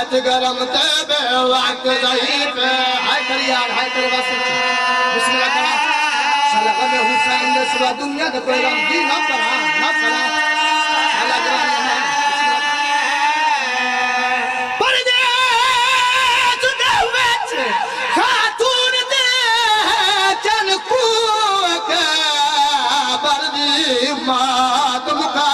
कुरैत गरम तबे वक्त ज़ईफ हाय कर यार हाय कर बस बिस्मिल्लाह करा सलग में हुसैन ने सुबह दुनिया का कोई रंग दी ना करा ना करा अलग रंग परदेस दे विच खातून दे जन को के बरदी मात मुका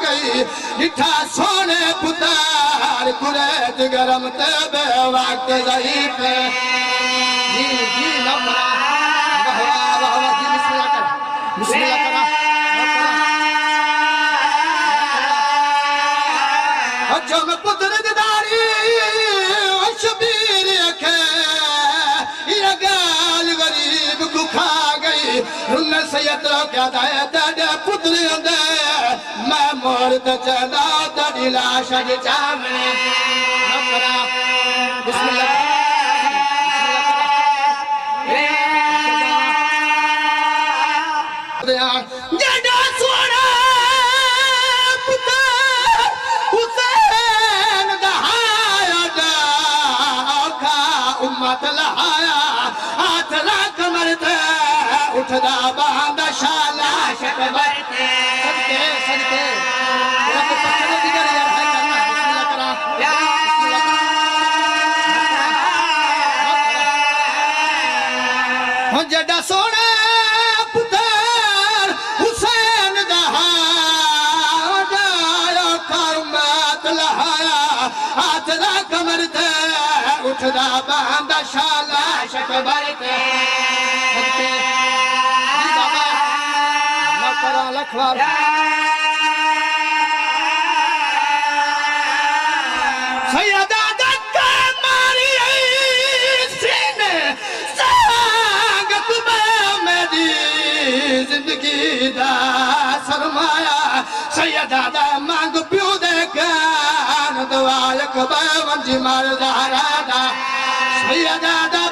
गई निठा सोने पुतार कुरैत गरम तबे वक्त ज़ईफ जी जी ना करा बिस्मिल्लाह करा अच्छा मैं पुत्र दारी शबीर के ये गाल गरीब को खा गई उन्हें सैयद क्या दाया तेरे पुत्र दे मैं मर्द चला तेरी लाश के सामने न करा बिस्मिल्लाह जड़ा सोना पुत्र हुसैन दहाया डाखा उम्मत लहाया हाथ ला कमर ते उठदा बांदा शाला शकबर ते सदके सदके रब पत्थर दिगर यार है करना बिस्मिल्लाह करा या बिस्मिल्लाह जड़ा सोना उठदा बांदा शाला शकबर ते सदके बाबा न करा लखवार सैयदा धक्का मारी सीने संगत में मेरी जिंदगी दा सरमाया सैयदा दा मांग पियो दे कान दवाल कबा मंजी मार दा सैयदा दा